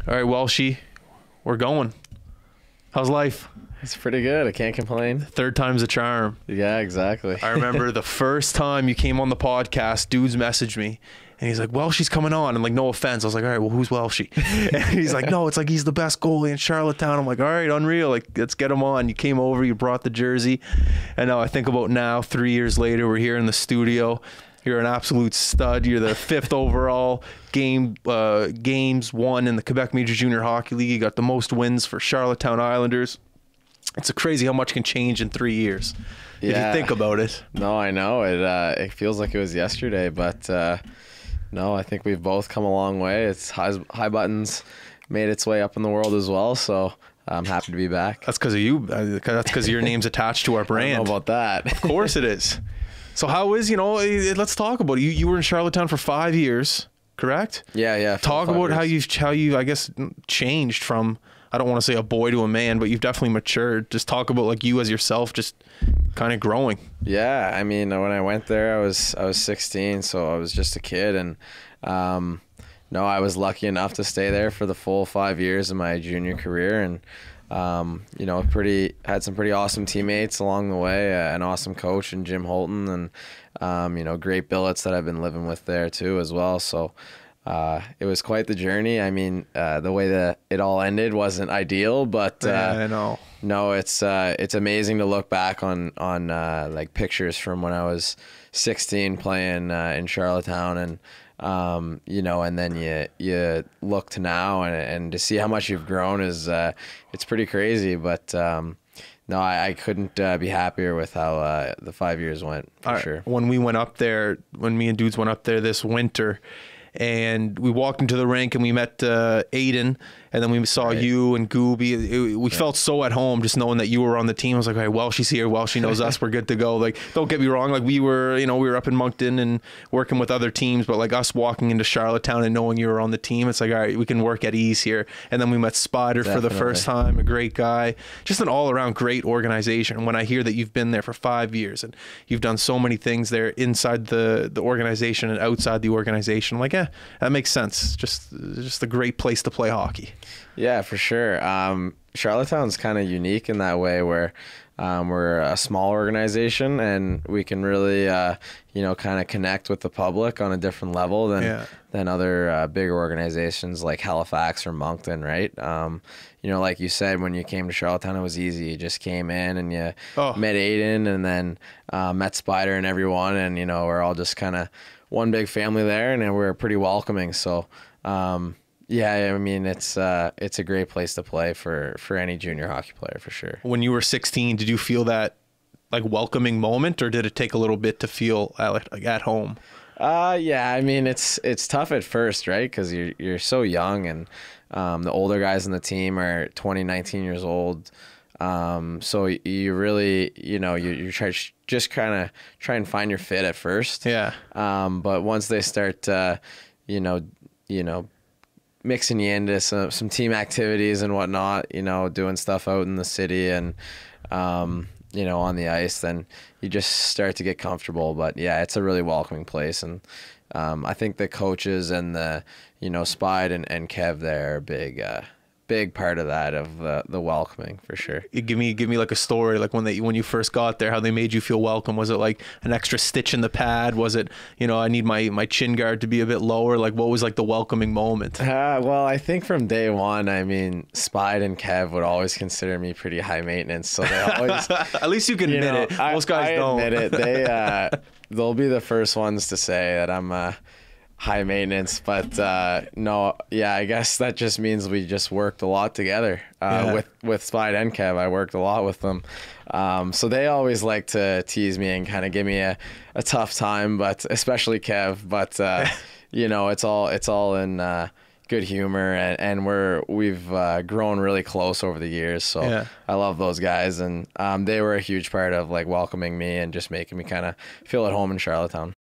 All right, Welshie, we're going. How's life? It's pretty good. I can't complain. Third time's a charm. Yeah, exactly. I remember the first time you came on the podcast, dudes messaged me and he's like, Welshie's coming on. And like, no offense. I was like, all right, well, who's Welshie? And he's like, no, it's like he's the best goalie in Charlottetown. I'm like, all right, unreal. Like, let's get him on. You came over, you brought the jersey. And now I think about now, 3 years later, we're here in the studio. You're an absolute stud. You're the 5th overall games won in the Quebec Major Junior Hockey League. You got the most wins for Charlottetown Islanders. It's crazy how much can change in 3 years. Yeah. If you think about it. No, I know. It feels like it was yesterday, but no, I think we've both come a long way. It's High Buttons made its way up in the world as well, so I'm happy to be back. That's because of you. That's because your name's attached to our brand. I don't know about that. Of course it is. So how is, let's talk about it. You were in Charlottetown for 5 years, correct? Yeah. Talk about how you I guess changed from, I don't want to say a boy to a man, but you've definitely matured. Just talk about like you as yourself, just kind of growing. Yeah, I mean, when I went there, I was 16, so I was just a kid, and no, I was lucky enough to stay there for the full 5 years of my junior career, and had some pretty awesome teammates along the way, an awesome coach in Jim Holton, and great billets that I've been living with there too as well. So it was quite the journey. I mean, the way that it all ended wasn't ideal, but I know. No, it's amazing to look back on like pictures from when I was 16 playing in Charlottetown, and and then you look to now and to see how much you've grown is it's pretty crazy. But no, I couldn't be happier with how the 5 years went, for sure. When we went up there, when me and dudes went up there this winter, and we walked into the rink and we met Aiden, and then we saw you and Gooby. We felt so at home just knowing that you were on the team. I was like, all right, Welshie's here. Welshie knows us. We're good to go. Like, don't get me wrong. Like, we were up in Moncton and working with other teams, but like us walking into Charlottetown and knowing you were on the team, it's like, all right, we can work at ease here. And then we met Spider for the first time, a great guy, just an all around great organization. When I hear that you've been there for 5 years and you've done so many things there inside the organization and outside the organization, I'm like, yeah, that makes sense. Just a great place to play hockey. Yeah, for sure. Charlottetown's kind of unique in that way where we're a small organization and we can really, kind of connect with the public on a different level than other bigger organizations like Halifax or Moncton, right? Like you said, when you came to Charlottetown, it was easy. You just came in and you met Aiden, and then met Spider and everyone, and, we're all just kind of one big family there, and we're pretty welcoming. So, yeah, I mean, it's a great place to play for any junior hockey player, for sure. When you were 16, did you feel that like welcoming moment, or did it take a little bit to feel like at home? Yeah, I mean, it's tough at first, right? Because you're so young, and the older guys on the team are 20, 19 years old. So you really, you try and find your fit at first. Yeah. But once they start, mixing you into some team activities and whatnot, doing stuff out in the city and, on the ice, then you just start to get comfortable. But yeah, it's a really welcoming place. And I think the coaches and the, Spide and Kev there are big part of that, of the welcoming, for sure. Give me like a story, like when you first got there, how they made you feel welcome. Was it like an extra stitch in the pad? Was it, I need my chin guard to be a bit lower? Like, what was like the welcoming moment? Well, I think from day one, I mean, Spide and Kev would always consider me pretty high maintenance, so they always at least you can admit it. Most guys don't. I admit it. They'll be the first ones to say that I'm high maintenance, but no, yeah, I guess that just means we just worked a lot together. With Spide and Kev, I worked a lot with them, so they always like to tease me and kind of give me a tough time, but especially Kev. But it's all in good humor, and we've grown really close over the years, so I love those guys, and they were a huge part of like welcoming me and just making me kind of feel at home in Charlottetown.